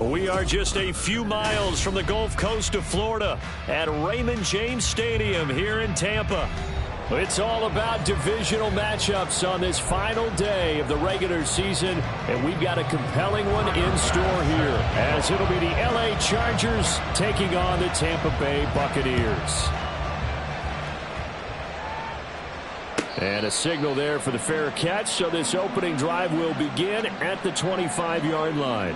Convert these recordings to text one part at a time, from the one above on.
We are just a few miles from the Gulf Coast of Florida at Raymond James Stadium here in Tampa. It's all about divisional matchups on this final day of the regular season, and we've got a compelling one in store here, as it'll be the LA Chargers taking on the Tampa Bay Buccaneers. And a signal there for the fair catch, so this opening drive will begin at the 25-yard line.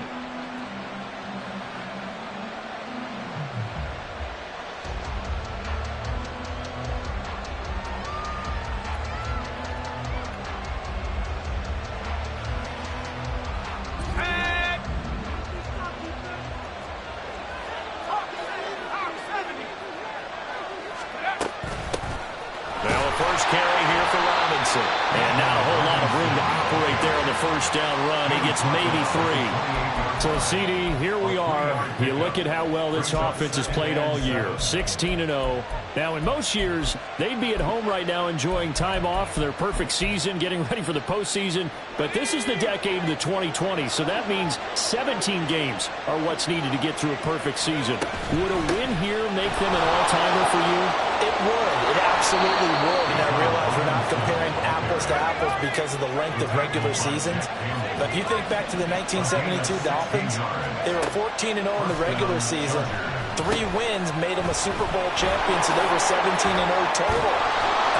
And not a whole lot of room to operate there on the first down run. He gets maybe 3. So, CD, here we are. You look at how well this offense has played all year. 16-0. Now, in most years, they'd be at home right now enjoying time off for their perfect season, getting ready for the postseason. But this is the decade of the 2020, so that means 17 games are what's needed to get through a perfect season. Would a win here make them an all-timer for you? It would. It absolutely would. And I realize we're not comparing apples to apples because of the length of regular seasons. But if you think back to the 1972 Dolphins, they were 14-0 in the regular season. 3 wins made them a Super Bowl champion, so they were 17-0 total.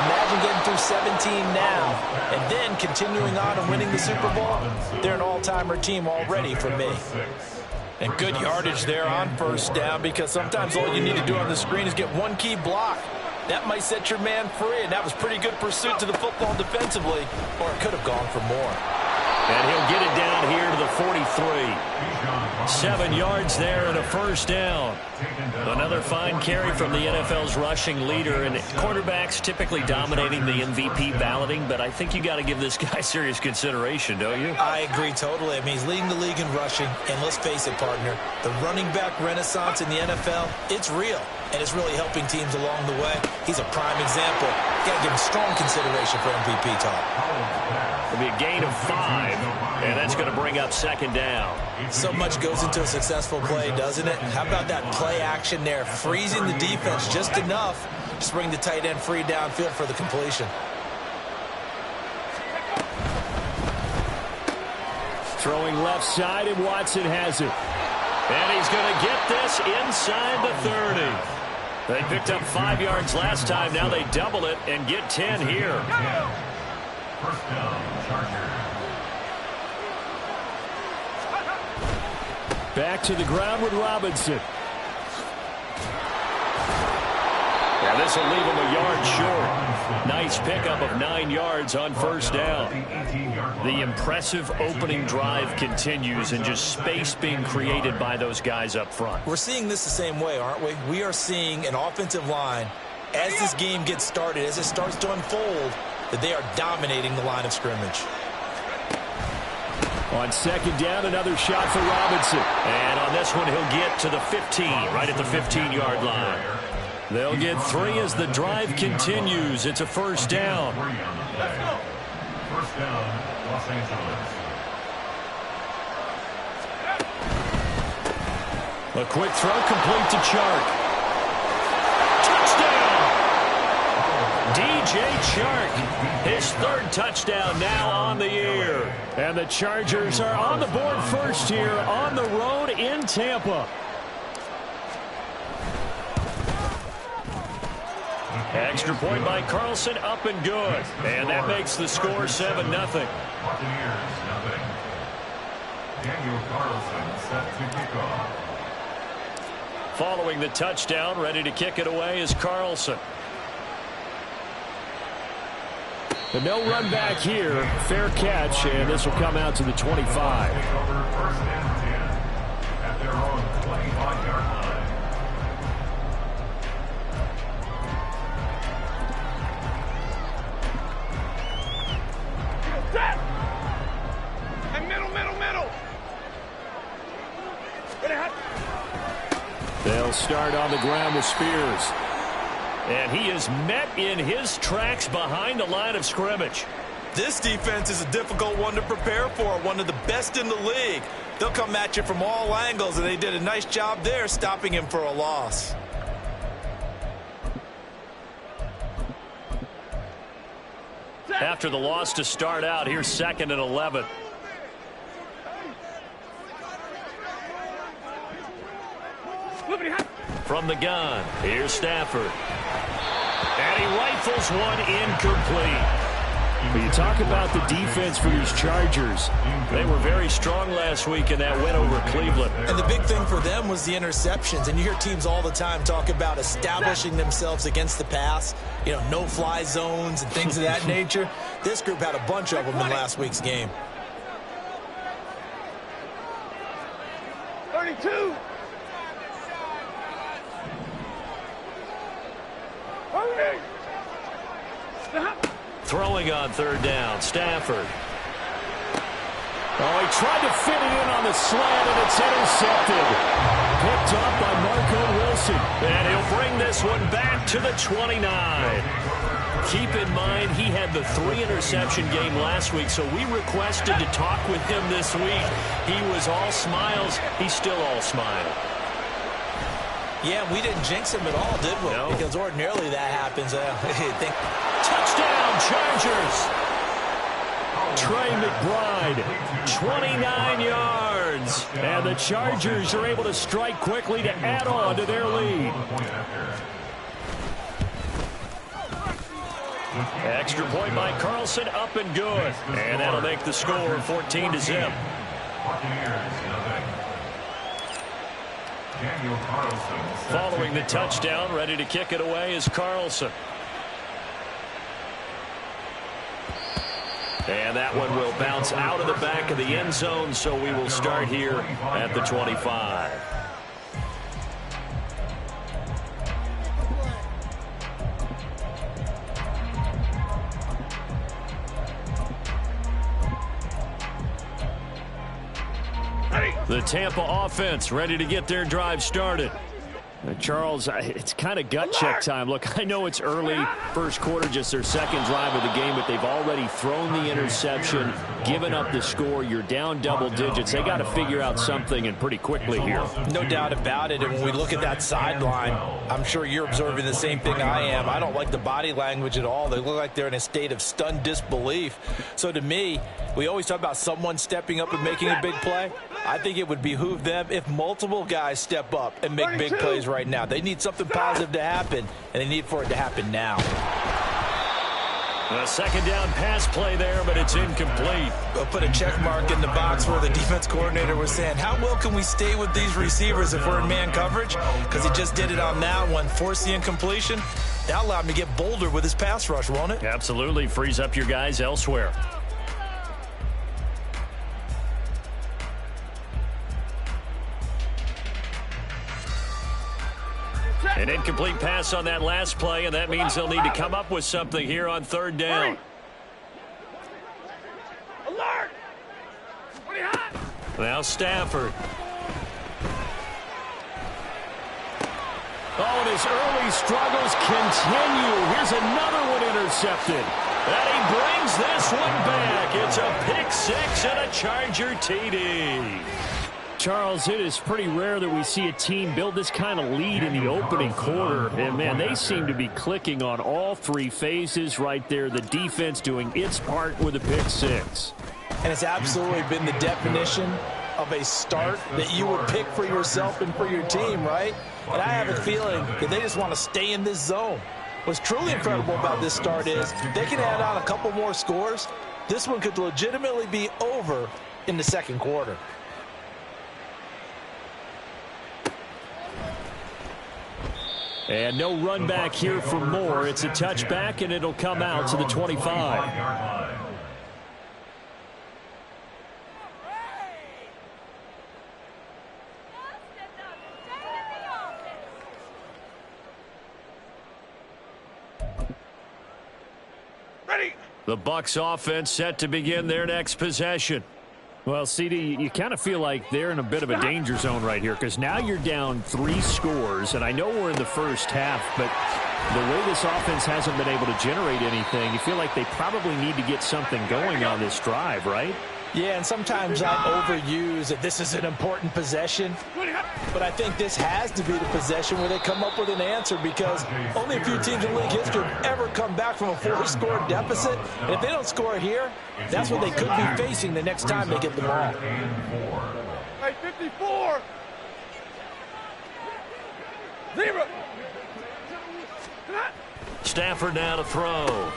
Imagine getting through 17 now and then continuing on and winning the Super Bowl. They're an all-timer team already for me. And good yardage there on first down, because sometimes all you need to do on the screen is get one key block. That might set your man free, and that was pretty good pursuit to the football defensively, or it could have gone for more. And he'll get it down here to the 43. 7 yards there and a first down. Another fine carry from the NFL's rushing leader, and quarterbacks typically dominating the MVP balloting, but I think you got to give this guy serious consideration, don't you? I agree totally. I mean, he's leading the league in rushing, and let's face it, partner, the running back renaissance in the NFL, it's real, and it's really helping teams along the way. He's a prime example. You got to give him strong consideration for MVP talk. It'll be a gain of 5, and that's going to bring up second down. So much goes into a successful play, doesn't it? How about that play action there, freezing the defense just enough to bring the tight end free downfield for the completion. Throwing left side, and Watson has it. And he's going to get this inside the 30. They picked up 5 yards last time. Now they double it and get 10 here. First down, Chargers. Back to the ground with Robinson. Yeah, this will leave him a yard short. Nice pickup of 9 yards on first down. The impressive opening drive continues, and just space being created by those guys up front. We're seeing this the same way, aren't we? We are seeing an offensive line, as this game gets started, as it starts to unfold, that they are dominating the line of scrimmage. On second down, another shot for Robinson. And on this one, he'll get to the 15, right at the 15-yard line. They'll get 3 as the drive continues. It's a first down. First down, Los Angeles. A quick throw complete to Chark. DJ Chark, his 3rd touchdown now on the year. And the Chargers are on the board first here on the road in Tampa. Extra point by Carlson, up and good. And that makes the score 7-0. Buccaneers, nothing. Daniel Carlson set to kick off. Following the touchdown, ready to kick it away is Carlson. The no run back here, fair catch, and this will come out to the 25. Take over first and 10 at their own 25-yard line. And middle. They'll start on the ground with Spears. And he is met in his tracks behind the line of scrimmage. This defense is a difficult one to prepare for, one of the best in the league. They'll come at you from all angles, and they did a nice job there stopping him for a loss. After the loss to start out, here's 2nd and 11. From the gun, here's Stafford. And he rifles one incomplete. But you talk about the defense for these Chargers. They were very strong last week in that win over Cleveland. And the big thing for them was the interceptions. And you hear teams all the time talk about establishing themselves against the pass. You know, no-fly zones and things of that nature. This group had a bunch of them in last week's game. 32. Throwing on 3rd down, Stafford. Oh, he tried to fit it in on the slant, and it's intercepted. Picked up by Marco Wilson. And he'll bring this one back to the 29. Keep in mind, he had the 3-interception game last week, so we requested to talk with him this week. He was all smiles. He's still all smile. Yeah, we didn't jinx him at all, did we? No. Because ordinarily that happens. Touchdown, Chargers. Trey McBride, 29 yards. And the Chargers are able to strike quickly to add on to their lead. Extra point by Carlson, up and good. And that'll make the score 14-0. Following the touchdown, ready to kick it away is Carlson. And that one will bounce out of the back of the end zone, so we will start here at the 25. The Tampa offense ready to get their drive started. Charles, it's kind of gut check time. Look, I know it's early, first quarter, just their 2nd drive of the game, but they've already thrown the interception, given up the score. You're down double digits. They got to figure out something, and pretty quickly here. No doubt about it. And when we look at that sideline, I'm sure you're observing the same thing I am. I don't like the body language at all. They look like they're in a state of stunned disbelief. So to me, we always talk about someone stepping up and making a big play. I think it would behoove them if multiple guys step up and make big plays right now. They need something positive to happen, and they need for it to happen now. A 2nd down pass play there, but it's incomplete. We'll put a check mark in the box where the defense coordinator was saying, how well can we stay with these receivers if we're in man coverage? Because he just did it on that one, forced the incompletion. That allowed him to get bolder with his pass rush, won't it? Absolutely. Frees up your guys elsewhere. An incomplete pass on that last play, and that means they'll need to come up with something here on 3rd down. Alert! Now Stafford. Oh, and his early struggles continue. Here's another one intercepted. And he brings this one back. It's a pick 6 and a Charger TD. Charles, it is pretty rare that we see a team build this kind of lead in the opening quarter. And, man, they seem to be clicking on all 3 phases right there. The defense doing its part with a pick 6. And it's absolutely been the definition of a start that you would pick for yourself and for your team, right? And I have a feeling that they just want to stay in this zone. What's truly incredible about this start is they can add on a couple more scores. This one could legitimately be over in the 2nd quarter. And no run back here for Moore. It's a touchback, and it'll come out to the 25. Ready. The Bucs offense set to begin their next possession. Well, CD, you kind of feel like they're in a bit of a danger zone right here because now you're down 3 scores, and I know we're in the first half, but The way this offense hasn't been able to generate anything, you feel like they probably need to get something going on this drive, right? Yeah, and sometimes I overuse that this is an important possession. But I think this has to be the possession where they come up with an answer, because only a few teams in league history have ever come back from a 4-score deficit. And if they don't score here, that's what they could be facing the next time they get the ball. Hey, 54. 0. Stafford now to throw.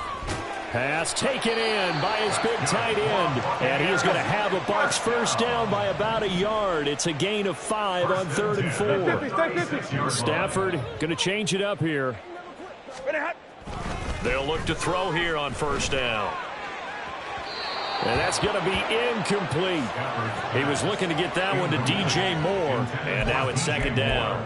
Pass taken in by his big tight end. And he is going to have a Bucs first down by about a yard. It's a gain of 5 on 3rd and 4. Stafford going to change it up here. They'll look to throw here on first down. And that's going to be incomplete. He was looking to get that one to DJ Moore. And now it's 2nd down.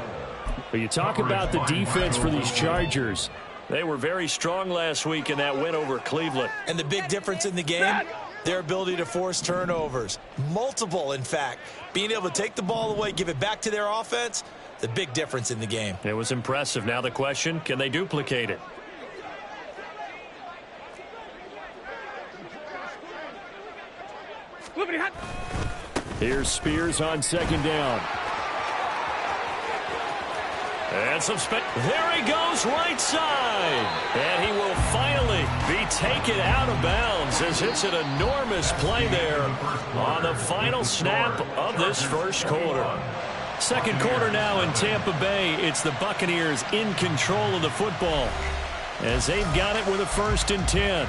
But you talk about the defense for these Chargers. They were very strong last week in that win over Cleveland. And the big difference in the game, their ability to force turnovers. Multiple, in fact. Being able to take the ball away, give it back to their offense, the big difference in the game. It was impressive. Now the question, can they duplicate it? Here's Spears on 2nd down. And some there he goes, right side. And he will finally be taken out of bounds as it's an enormous play there on the final snap of this first quarter. Second quarter now in Tampa Bay. It's the Buccaneers in control of the football as they've got it with a 1st and 10.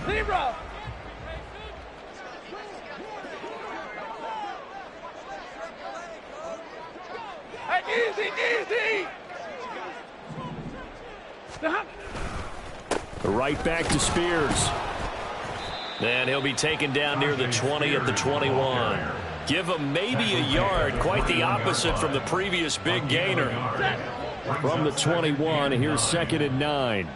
Zebra. Hey, easy. Right back to Spears. And he'll be taken down near the 20 at the 21. Give him maybe a yard. Quite the opposite from the previous big gainer. From the 21, here's 2nd and 9.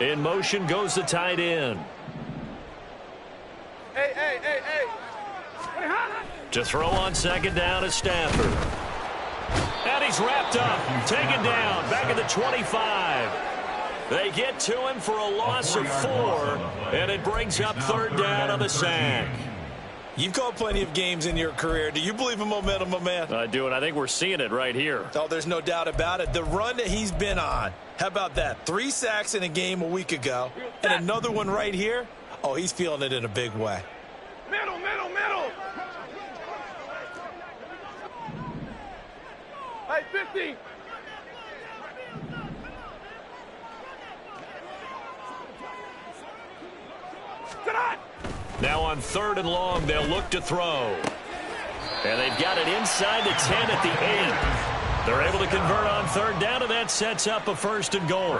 In motion goes the tight end. Hey. To throw on 2nd down is Stafford. And he's wrapped up. Taken down. Back at the 25. They get to him for a loss of 4. And it brings up 3rd down on the sack. You've called plenty of games in your career. Do you believe in momentum, my man? I do, and I think we're seeing it right here. Oh, there's no doubt about it. The run that he's been on. How about that? 3 sacks in a game a week ago. And another one right here. Oh, he's feeling it in a big way. Middle. Hey, 50. Now on 3rd and long, they'll look to throw. And they've got it inside the 10 at the 8. They're able to convert on 3rd down, and that sets up a 1st and goal.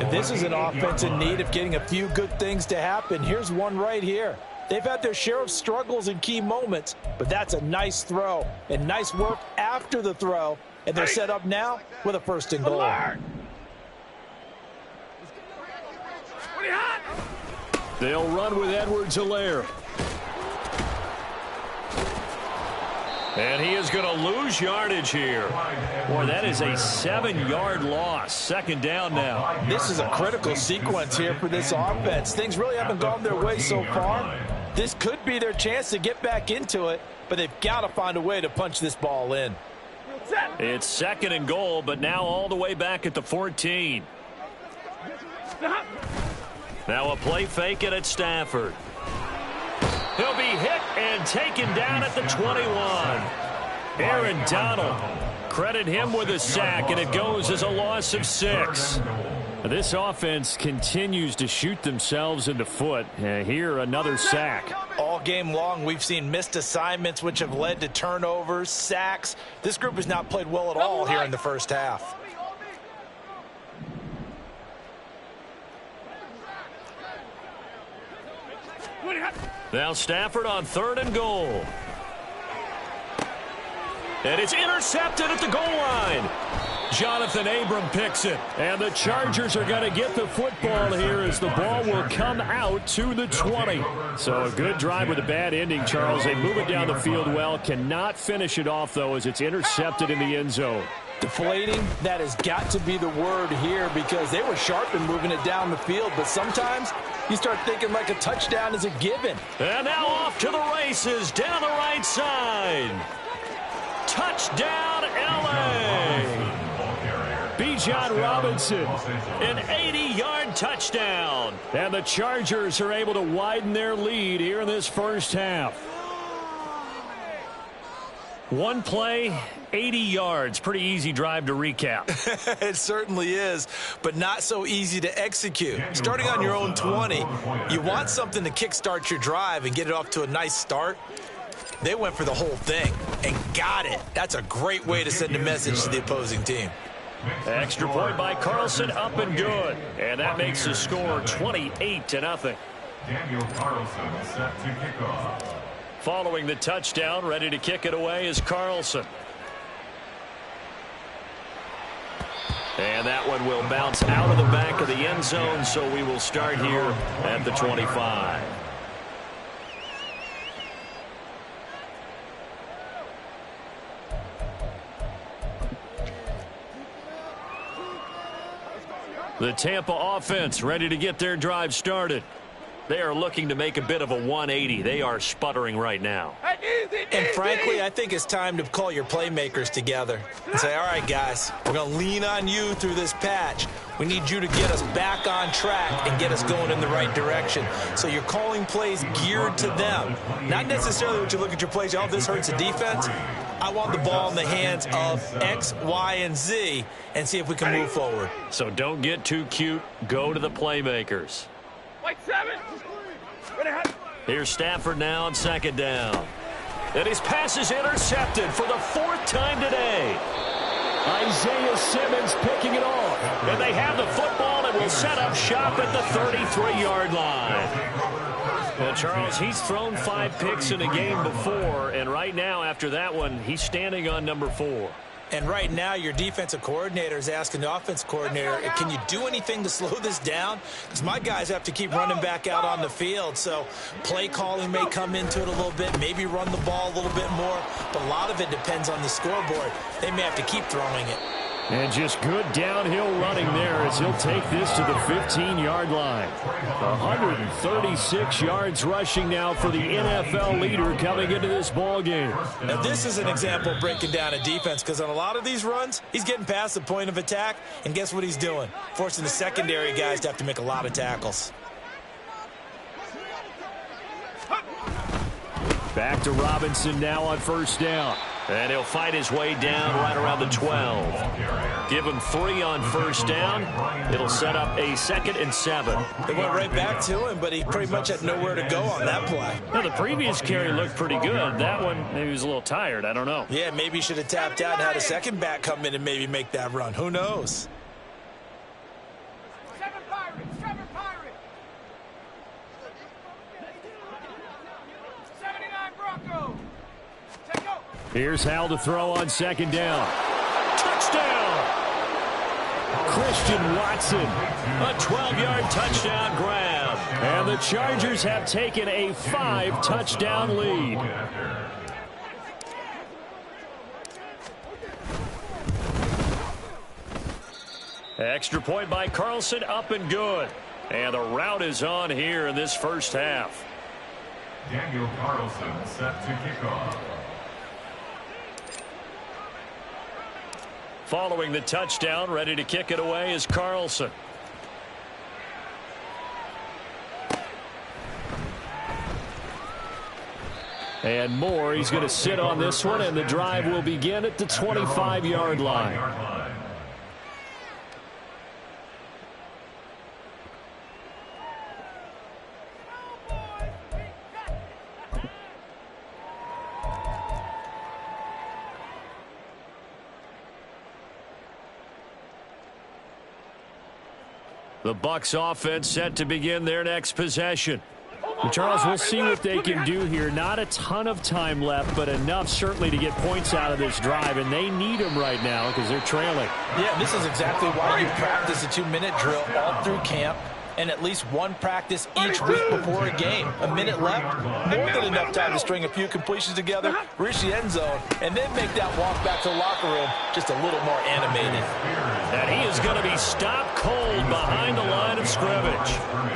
And this is an offense in need of getting a few good things to happen. Here's one right here. They've had their share of struggles in key moments, but that's a nice throw and nice work after the throw. And they're set up now with a 1st and goal. They'll run with Edwards-Helaire. And he is going to lose yardage here. Boy, that is a 7-yard loss. 2nd down now. This is a critical sequence here for this offense. Things really haven't gone their way so far. This could be their chance to get back into it, but they've got to find a way to punch this ball in. It's 2nd and goal, but now all the way back at the 14. Now a play fake it at Stafford. He'll be hit and taken down at the 21. Aaron Donald, credit him with a sack, and it goes as a loss of 6. This offense continues to shoot themselves in the foot. Here, another sack. All game long, we've seen missed assignments, which have led to turnovers, sacks. This group has not played well at all here in the first half. Now Stafford on 3rd and goal. And it's intercepted at the goal line. Jonathan Abram picks it. And the Chargers are going to get the football here as the ball will come out to the 20. So a good drive with a bad ending, Charles. They move it down the field well. Cannot finish it off, though, as it's intercepted in the end zone. Deflating, that has got to be the word here because they were sharp in moving it down the field. But sometimes you start thinking like a touchdown is a given. And now off to the races down the right side. Touchdown, L.A. Bijan Robinson, an 80-yard touchdown. And the Chargers are able to widen their lead here in this first half. One play, 80 yards. Pretty easy drive to recap. It certainly is, but not so easy to execute. Starting on your own 20, you want something to kickstart your drive and get it off to a nice start. They went for the whole thing and got it. That's a great way to send a message to the opposing team. Extra point by Carlson, up and good. And that makes the score 28-0. Daniel Carlson set to kick off. Following the touchdown, ready to kick it away is Carlson. And that one will bounce out of the back of the end zone, so we will start here at the 25. The Tampa offense ready to get their drive started. They are looking to make a bit of a 180. They are sputtering right now. And frankly, I think it's time to call your playmakers together and say, all right, guys, we're going to lean on you through this patch. We need you to get us back on track and get us going in the right direction. So you're calling plays geared to them. Not necessarily when you look at your plays, oh, this hurts the defense. I want the ball in the hands of X, Y, and Z and see if we can move forward. So don't get too cute. Go to the playmakers. Like 7. Here's Stafford now on second down. And his pass is intercepted for the 4th time today. Isaiah Simmons picking it off. And they have the football and will set up shop at the 33-yard line. Well, Charles, he's thrown 5 picks in a game before, and right now, after that one, he's standing on number 4. And right now, your defensive coordinator is asking the offense coordinator, can you do anything to slow this down? Because my guys have to keep running back out on the field. So play calling may come into it a little bit, maybe run the ball a little bit more. But a lot of it depends on the scoreboard. They may have to keep throwing it. And just good downhill running there as he'll take this to the 15-yard line. 136 yards rushing now for the NFL leader coming into this ball game. Now this is an example of breaking down a defense because on a lot of these runs, he's getting past the point of attack, and guess what he's doing? Forcing the secondary guys to have to make a lot of tackles. Back to Robinson now on first down. And he'll fight his way down right around the 12. Give him 3 on first down. It'll set up a 2nd and 7. They went right back to him, but he pretty much had nowhere to go on that play. Now, the previous carry looked pretty good. That one, maybe he was a little tired. I don't know. Yeah, maybe he should have tapped out and had a second back come in and maybe make that run. Who knows? 7 Pirates, 7 Pirates. 79 Broncos. Take over. Here's Hal to throw on second down. Touchdown! Christian Watson, a 12-yard touchdown grab. And the Chargers have taken a 5-touchdown lead. Extra point by Carlson, up and good. And the route is on here in this first half. Daniel Carlson set to kick off. Following the touchdown, ready to kick it away is Carlson. And Moore, he's going to sit on this one, and the drive will begin at the 25-yard line. The Bucs offense set to begin their next possession. Charles, we'll see what they can do here. Not a ton of time left, but enough certainly to get points out of this drive, and they need them right now because they're trailing. Yeah, this is exactly why you practice a 2-minute drill all through camp and at least one practice each week before a game. A minute left, more than enough time to string a few completions together, reach the end zone, and then make that walk back to the locker room just a little more animated. And he is going to be stopped cold behind the line of scrimmage.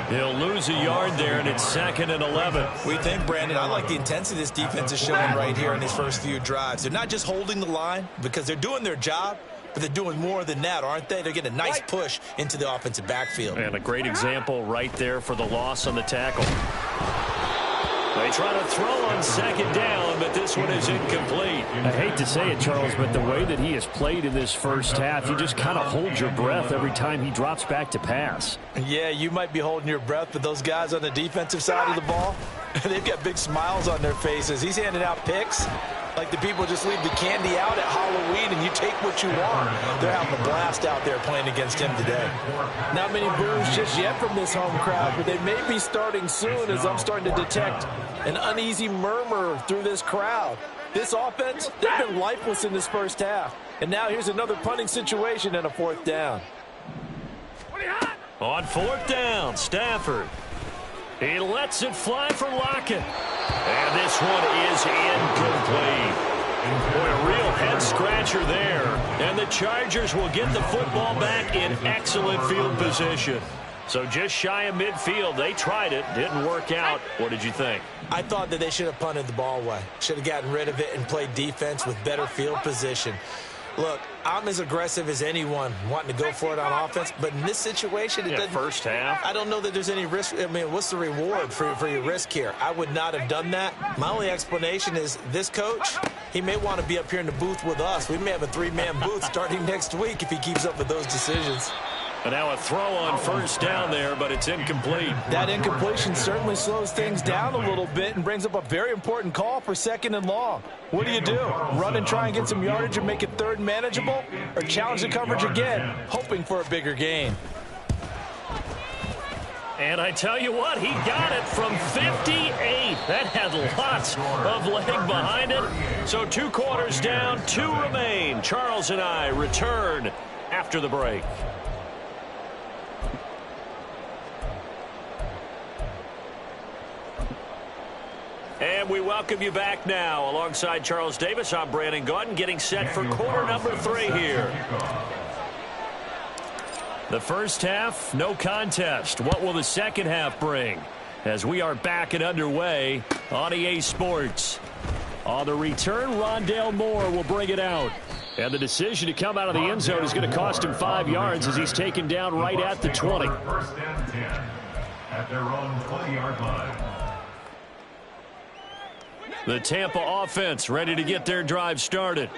He'll lose a yard there, and it's 2nd and 11. We think, Brandon, I like the intensity this defense is showing right here in his first few drives. They're not just holding the line because they're doing their job, but they're doing more than that, aren't they? They're getting a nice push into the offensive backfield. And a great example right there for the loss on the tackle. They try to throw on 2nd down, but this one is incomplete. I hate to say it, Charles, but the way that he has played in this first half, you just kind of hold your breath every time he drops back to pass. Yeah, you might be holding your breath, but those guys on the defensive side of the ball, they've got big smiles on their faces. He's handing out picks like the people just leave the candy out at Halloween and you take what you want. They're having a blast out there playing against him today. Not many boos just yet from this home crowd, but they may be starting soon as I'm starting to detect an uneasy murmur through this crowd. This offense, they've been lifeless in this first half. And now here's another punting situation and a 4th down. On 4th down, Stafford. He lets it fly for Lockett. And this one is incomplete. Boy, a real head-scratcher there. And the Chargers will get the football back in excellent field position. So just shy of midfield. They tried it. Didn't work out. What did you think? I thought that they should have punted the ball away. Should have gotten rid of it and played defense with better field position. Look, I'm as aggressive as anyone wanting to go for it on offense, but in this situation, it doesn't. First half. I don't know that there's any risk. I mean, what's the reward for your risk here? I would not have done that. My only explanation is this coach, he may want to be up here in the booth with us. We may have a 3-man booth starting next week if he keeps up with those decisions. And now a throw on 1st down there, but it's incomplete. That incompletion certainly slows things down a little bit and brings up a very important call for 2nd and long. What do? Run and try and get some yardage and make it 3rd manageable? Or challenge the coverage again, hoping for a bigger gain? And I tell you what, he got it from 58. That had lots of leg behind it. So 2 quarters down, 2 remain. Charles and I return after the break. And we welcome you back now. Alongside Charles Davis, I'm Brandon Gaudin, getting set for quarter number 3 here. The first half, no contest. What will the second half bring? As we are back and underway on EA Sports. On the return, Rondale Moore will bring it out. And the decision to come out of the end zone is going to cost him 5 yards as he's taken down right at the 20. 1st and 10 at their own 20-yard line. The Tampa offense ready to get their drive started.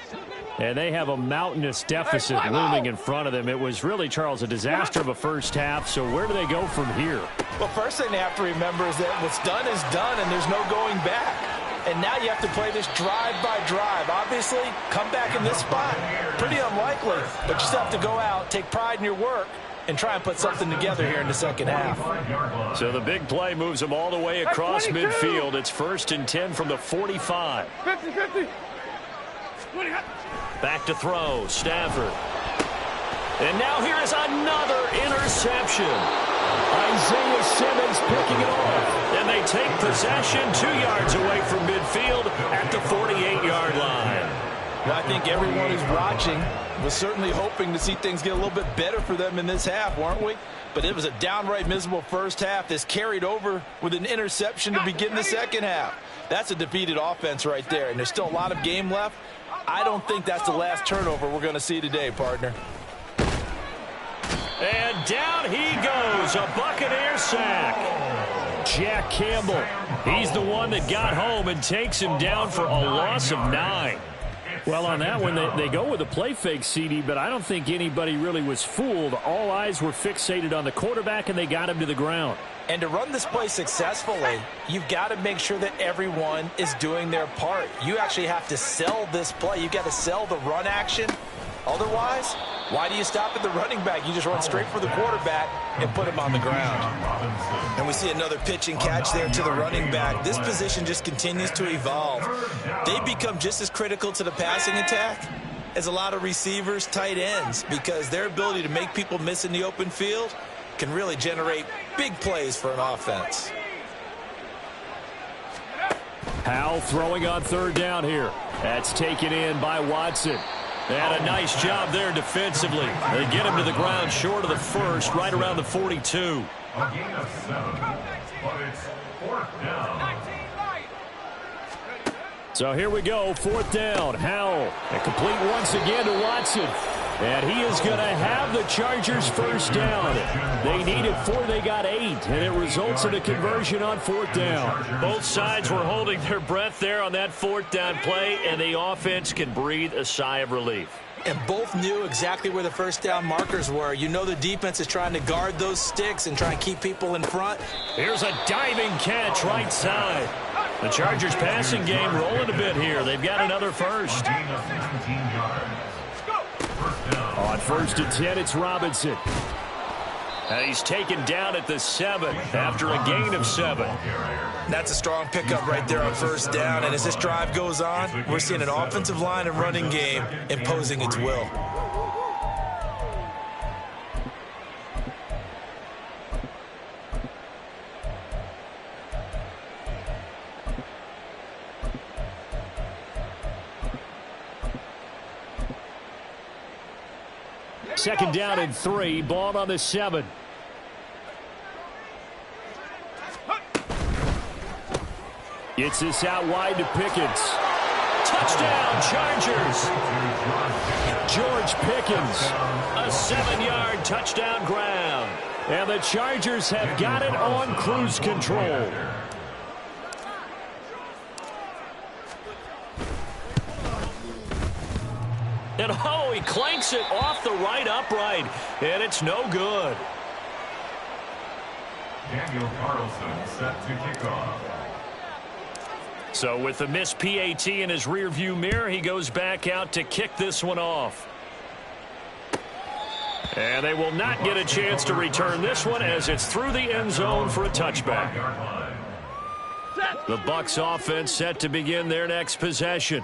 And they have a mountainous deficit looming in front of them. It was really, Charles, a disaster of a first half. So where do they go from here? Well, first thing they have to remember is that what's done is done and there's no going back. And now you have to play this drive by drive. Obviously, come back in this spot. Pretty unlikely, but you still have to go out, take pride in your work, and try and put something together here in the second half. So the big play moves them all the way across midfield. It's 1st and 10 from the 45. 50-50. Back to throw, Stafford. And now here is another interception. Isaiah Simmons picking it off. And they take possession 2 yards away from midfield at the 48-yard line. Well, I think everyone who's watching was certainly hoping to see things get a little bit better for them in this half, weren't we? But it was a downright miserable first half that's carried over with an interception to begin the second half. That's a defeated offense right there, and there's still a lot of game left. I don't think that's the last turnover we're going to see today, partner. And down he goes, a Buccaneer sack. Jack Campbell, he's the one that got home and takes him down for a loss of 9. Well, on that one, they go with a play fake, CD, but I don't think anybody really was fooled. All eyes were fixated on the quarterback, and they got him to the ground. And to run this play successfully, you've got to make sure that everyone is doing their part. You actually have to sell this play. You've got to sell the run action Otherwise, why do you stop at the running back? You just run straight for the quarterback and put him on the ground. And we see another pitch and catch there to the running back. This position just continues to evolve. They become just as critical to the passing attack as a lot of receivers, tight ends, because their ability to make people miss in the open field can really generate big plays for an offense. Howell throwing on third down here. That's taken in by Watson. They had a nice job there defensively. They get him to the ground short of the first, right around the 42. A gain of 7, but it's 4th down. So here we go, 4th down. Howell, and complete once again to Watson. And he is going to have the Chargers first down. They needed 4, they got 8, and it results in a conversion on 4th down. Both sides were holding their breath there on that 4th down play, and the offense can breathe a sigh of relief. And both knew exactly where the first down markers were. You know the defense is trying to guard those sticks and try and keep people in front. Here's a diving catch right side. The Chargers passing game rolling a bit here. They've got another first. Gain of 17 yards. On 1st and 10, it's Robinson. And he's taken down at the 7 after a gain of 7. That's a strong pickup right there on 1st down. And as this drive goes on, we're seeing an offensive line and running game imposing its will. Second down and 3, ball on the 7. Gets this out wide to Pickens. Touchdown, Chargers! George Pickens, a 7-yard touchdown grab. And the Chargers have got it on cruise control. And oh, he clanks it off the right upright, and it's no good. Daniel Carlson set to kick off. So with the missed PAT in his rearview mirror, he goes back out to kick this one off. And they will not get a chance to return this one as it's through the end zone for a touchback. The Bucs offense set to begin their next possession.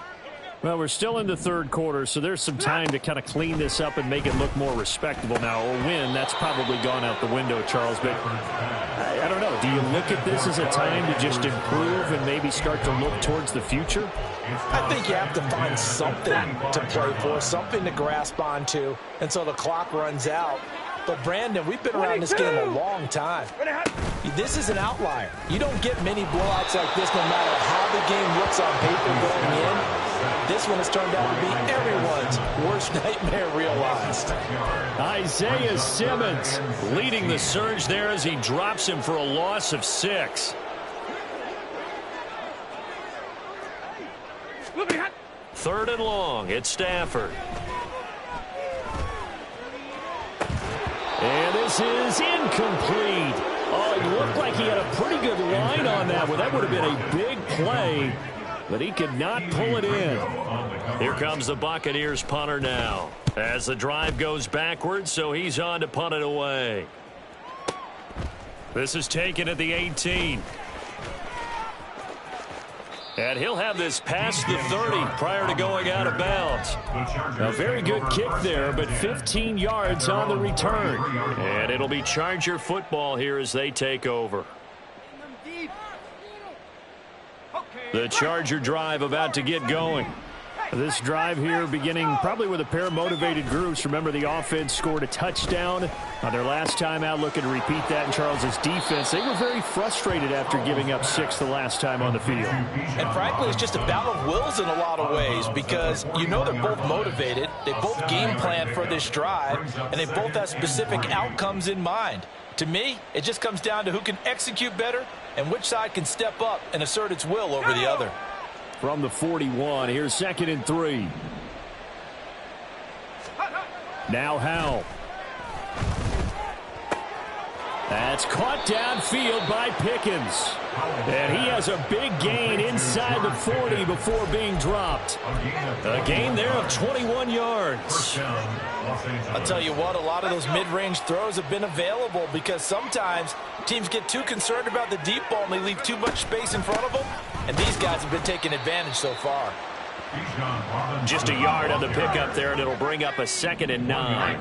Well, we're still in the 3rd quarter, so there's some time to kind of clean this up and make it look more respectable now. A win, that's probably gone out the window, Charles. But I don't know. Do you look at this as a time to just improve and maybe start to look towards the future? I think you have to find something to play for, something to grasp onto until the clock runs out. But, Brandon, we've been around this game a long time. This is an outlier. You don't get many blowouts like this no matter how the game looks on paper going in. This one has turned out to be everyone's worst nightmare realized. Isaiah Simmons leading the surge there as he drops him for a loss of 6. Third and long, it's Stafford. And this is incomplete. Oh, it looked like he had a pretty good line on that one. That would have been a big play, but he could not pull it in. Here comes the Buccaneers punter now as the drive goes backwards, so he's on to punt it away. This is taken at the 18. And he'll have this past the 30 prior to going out of bounds. A very good kick there, but 15 yards on the return. And it'll be Charger football here as they take over. The Charger drive about to get going. This drive here beginning probably with a pair of motivated groups. Remember, the offense scored a touchdown on their last time out. Looking to repeat that in Charles's defense. They were very frustrated after giving up 6 the last time on the field. And frankly, it's just a battle of wills in a lot of ways because you know they're both motivated. They both game plan for this drive, and they both have specific outcomes in mind. To me, it just comes down to who can execute better and which side can step up and assert its will over the other. From the 41, here's 2nd and 3. Now Howell. That's caught downfield by Pickens. And he has a big gain inside the 40 before being dropped. A gain there of 21 yards. I'll tell you what, a lot of those mid-range throws have been available because sometimes teams get too concerned about the deep ball and they leave too much space in front of them. And these guys have been taking advantage so far. Just a yard on the pickup there, and it'll bring up a 2nd and 9.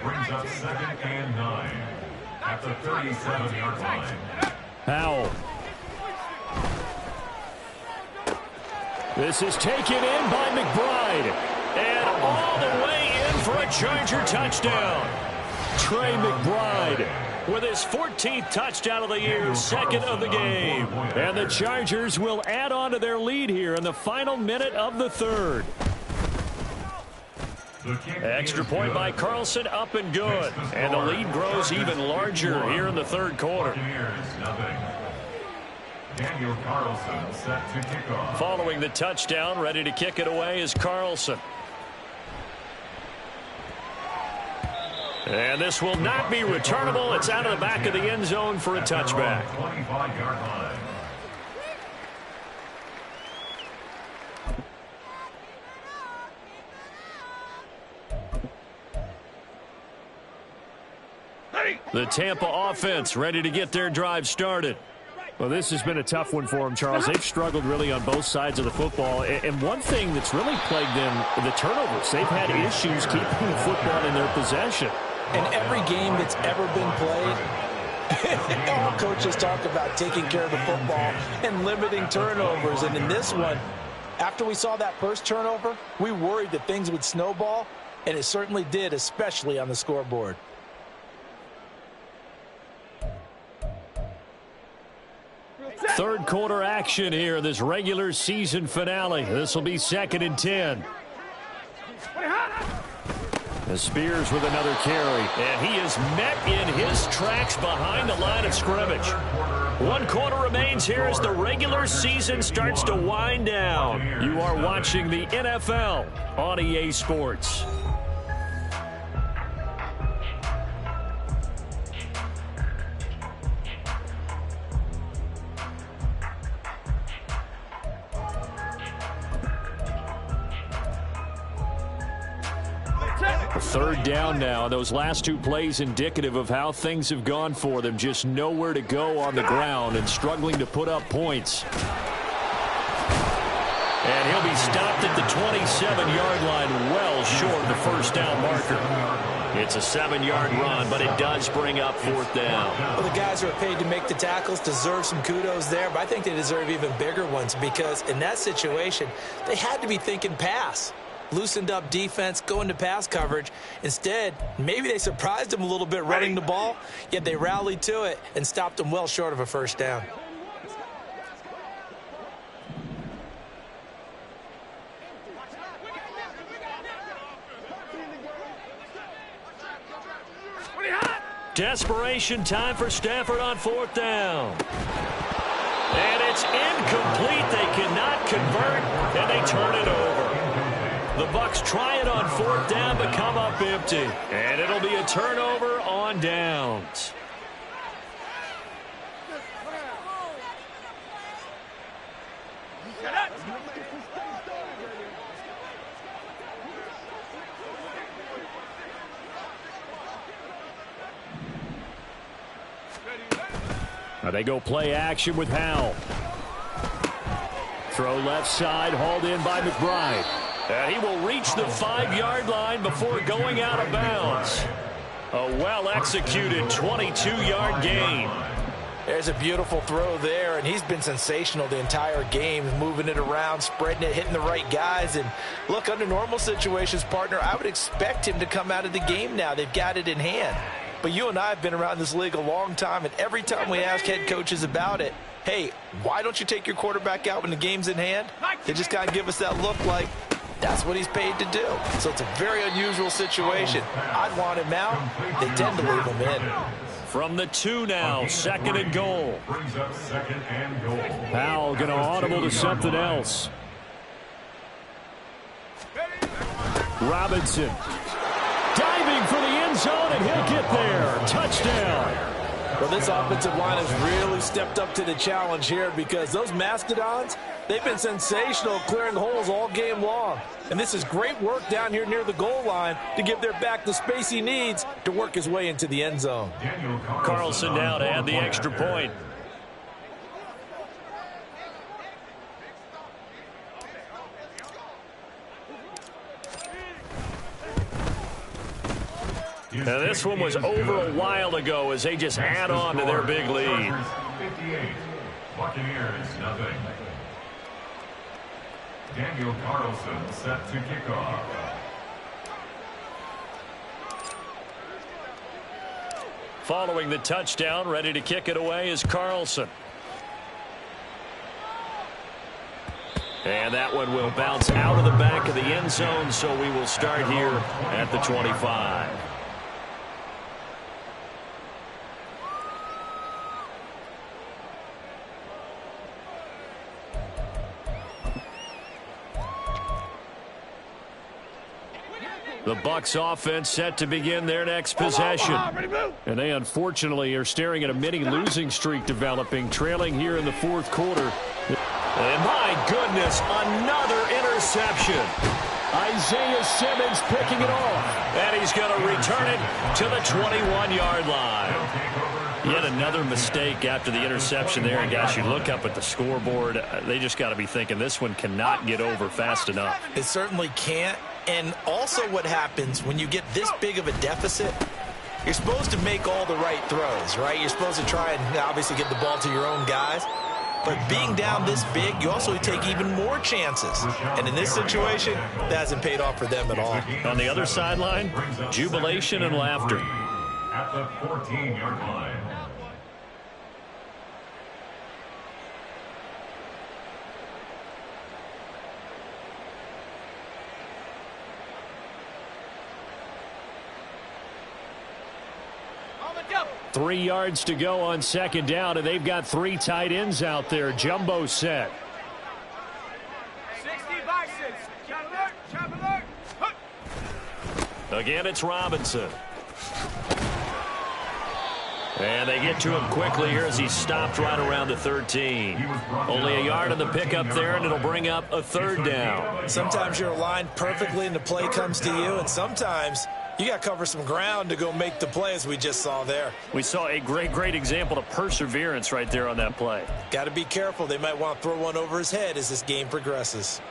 Brings up 2nd and 9 at the 37-yard line. Howell. This is taken in by McBride. And all the way in for a Charger touchdown. Trey McBride with his 14th touchdown of the year, 2nd of the game. And the Chargers will add on to their lead here in the final minute of the 3rd. Extra point by Carlson, up and good. And the lead grows even larger here in the 3rd quarter. Daniel Carlson set to kick off. Following the touchdown, ready to kick it away is Carlson. And this will not be returnable. It's out of the back of the end zone for a touchback. 25-yard line. The Tampa offense ready to get their drive started. Well, this has been a tough one for them, Charles. They've struggled really on both sides of the football. And one thing that's really plagued them, the turnovers. They've had issues keeping the football in their possession. In every game that's ever been played, all coaches talk about taking care of the football and limiting turnovers. And in this one, after we saw that first turnover, we worried that things would snowball, and it certainly did, especially on the scoreboard. Third quarter action here, this regular season finale. This will be 2nd and 10. The Spears with another carry. And he is met in his tracks behind the line of scrimmage. 1 quarter remains here as the regular season starts to wind down. You are watching the NFL on EA Sports. Third down now. Those last 2 plays indicative of how things have gone for them. Just nowhere to go on the ground and struggling to put up points. And he'll be stopped at the 27-yard line, well short of the first down marker. It's a 7-yard run, but it does bring up 4th down. Well, the guys who are paid to make the tackles deserve some kudos there, but I think they deserve even bigger ones because in that situation, they had to be thinking pass. Loosened up defense, going to pass coverage. Instead, maybe they surprised them a little bit running the ball, yet they rallied to it and stopped them well short of a first down. Desperation time for Stafford on 4th down. And it's incomplete. They cannot convert, and they turn it over. The Bucs try it on 4th down, but come up empty. And it'll be a turnover on downs. Now they go play action with Howell. Throw left side, hauled in by McBride. And he will reach the 5-yard line before going out of bounds. A well-executed 22-yard gain. There's a beautiful throw there, and he's been sensational the entire game, moving it around, spreading it, hitting the right guys. And look, under normal situations, partner, I would expect him to come out of the game now. They've got it in hand. But you and I have been around this league a long time, and every time we ask head coaches about it, hey, why don't you take your quarterback out when the game's in hand? They just kind of give us that look like that's what he's paid to do. So it's a very unusual situation. I'd want him out. They tend to leave him in. From the 2 now, 2nd and goal. Brings up 2nd and goal. Powell going to audible to something else. Robinson diving for the end zone, and he'll get there. Touchdown. Well, this offensive line has really stepped up to the challenge here because those Mastodons, they've been sensational clearing holes all game long. And this is great work down here near the goal line to give their back the space he needs to work his way into the end zone. Carlson now to add the extra point. Now this one was over a while ago as they just add on to their big lead. 58. Buccaneers, nothing. Daniel Carlson set to kick off. Following the touchdown, ready to kick it away is Carlson. And that one will bounce out of the back of the end zone, so we will start here at the 25. The Bucs offense set to begin their next possession. And they unfortunately are staring at a mini losing streak developing, trailing here in the fourth quarter. And my goodness, another interception. Isaiah Simmons picking it off. And he's going to return it to the 21-yard line. Yet another mistake after the interception there. And guys, you look up at the scoreboard, they just got to be thinking this one cannot get over fast enough. It certainly can't. And also what happens when you get this big of a deficit, you're supposed to make all the right throws, right? You're supposed to try and obviously get the ball to your own guys. But being down this big, you also take even more chances. And in this situation, that hasn't paid off for them at all. On the other sideline, jubilation and laughter. At the 14-yard line. On the double. 3 yards to go on second down, and they've got three tight ends out there. Jumbo set. 60 by 6. Chop alert. Chop alert. Hut. Again, it's Robinson. And they get to him quickly here as he stopped right around the 13. Only a yard on the pickup there, and it'll bring up a third down. Sometimes you're aligned perfectly and the play comes to you, and sometimes you got to cover some ground to go make the play, as we just saw there. We saw a great example of perseverance right there on that play. Got to be careful. They might want to throw one over his head as this game progresses.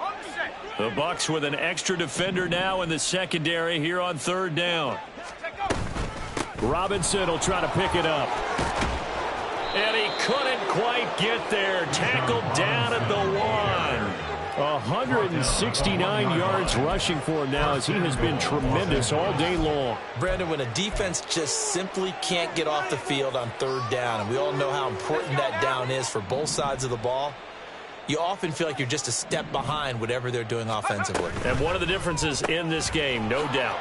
On the set. The Bucs with an extra defender now in the secondary here on third down. Take over. Robinson will try to pick it up. And he couldn't quite get there. Tackled down at the 1. 169 yards rushing for him now, as he has been tremendous all day long. Brandon, when a defense just simply can't get off the field on third down, and we all know how important that down is for both sides of the ball, you often feel like you're just a step behind whatever they're doing offensively. And one of the differences in this game, no doubt.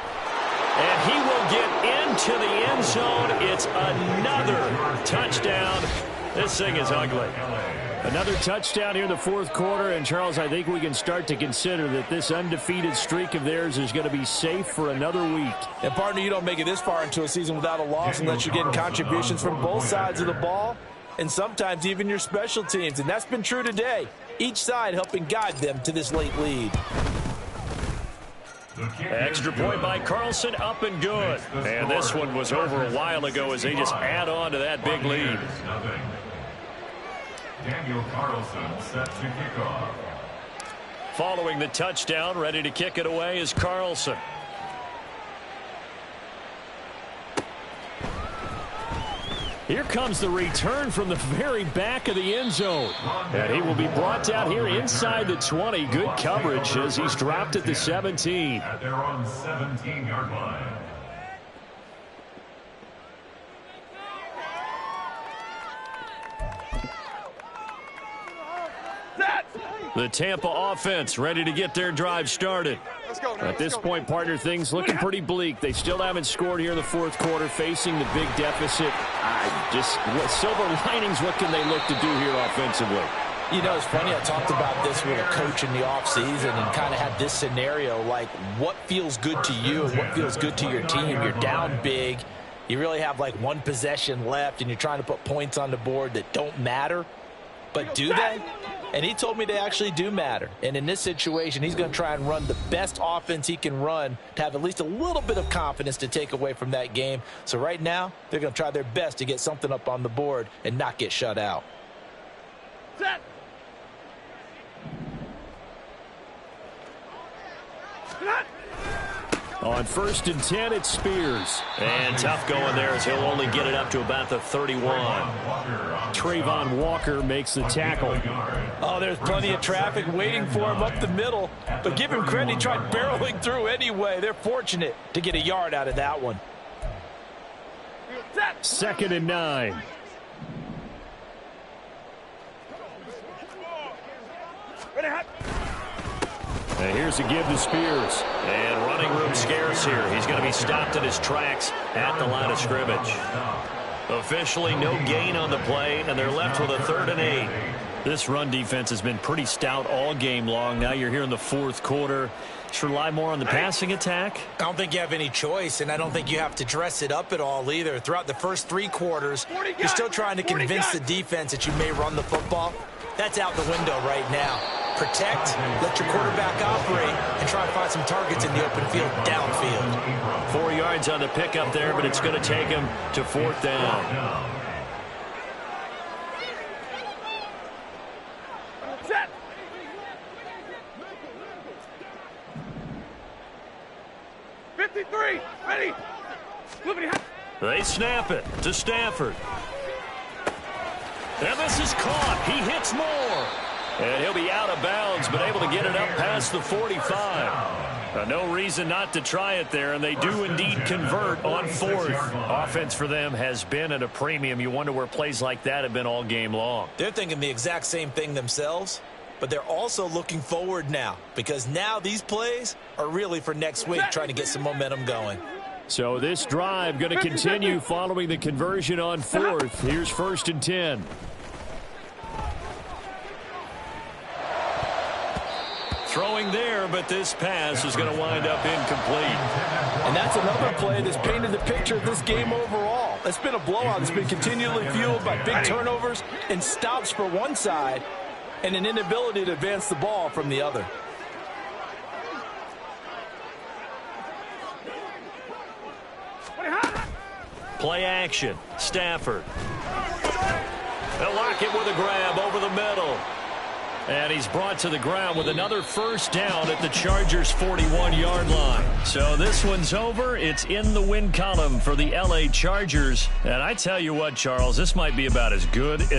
And he will get into the end zone. It's another touchdown. This thing is ugly. Another touchdown here in the fourth quarter. And, Charles, I think we can start to consider that this undefeated streak of theirs is going to be safe for another week. And, partner, you don't make it this far into a season without a loss unless you're getting contributions from both sides of the ball and sometimes even your special teams. And that's been true today. Each side helping guide them to this late lead. Extra point by Carlson, up and good. And this one was over a while ago as they just add on to that big lead. Daniel Carlson set to kick off. Following the touchdown, ready to kick it away is Carlson. Here comes the return from the very back of the end zone. And he will be brought down here inside the 20. Good coverage as he's dropped at the 17. At their own 17-yard line. The Tampa offense ready to get their drive started. At this point, partner, things looking pretty bleak. They still haven't scored here in the fourth quarter, facing the big deficit. Just silver linings, what can they look to do here offensively? You know, it's funny, I talked about this with a coach in the offseason and kind of had this scenario, like what feels good to you and what feels good to your team. You're down big. You really have like one possession left, and you're trying to put points on the board that don't matter. But do they? And he told me they actually do matter. And in this situation, he's going to try and run the best offense he can run to have at least a little bit of confidence to take away from that game. So right now, they're going to try their best to get something up on the board and not get shut out. Set. On 1st and 10, it's Spears. And tough going there as he'll only get it up to about the 31. Trayvon Walker makes the tackle. Oh, there's plenty of traffic waiting for him up the middle. But give him credit, he tried barreling through anyway. They're fortunate to get a yard out of that one. 2nd and 9. And here's a give to Spears. And running room scarce here. He's going to be stopped in his tracks at the line of scrimmage. Officially no gain on the play, and they're left with a 3rd and 8. This run defense has been pretty stout all game long. Now you're here in the 4th quarter. Should rely more on the passing attack? I don't think you have any choice, and I don't think you have to dress it up at all either. Throughout the first 3 quarters, you're still trying to convince the defense that you may run the football. That's out the window right now. Protect, let your quarterback operate, and try to find some targets in the open field downfield. 4 yards on the pickup there, but it's going to take him to 4th down. Set. '53. Ready. They snap it to Stafford. And this is caught. He hits more. And he'll be out of bounds, but able to get it up past the 45. No reason not to try it there, and they do indeed convert on 4th. Offense for them has been at a premium. You wonder where plays like that have been all game long. They're thinking the exact same thing themselves, but they're also looking forward now, because now these plays are really for next week, trying to get some momentum going. So this drive going to continue following the conversion on 4th. Here's 1st and 10. Throwing there, but this pass is going to wind up incomplete. And that's another play that's painted the picture of this game overall. It's been a blowout. It's been continually fueled by big turnovers and stops for one side and an inability to advance the ball from the other. Play action. Stafford. They'll lock it with a grab over the middle. And he's brought to the ground with another 1st down at the Chargers' 41-yard line. So this one's over. It's in the win column for the L.A. Chargers. And I tell you what, Charles, this might be about as good as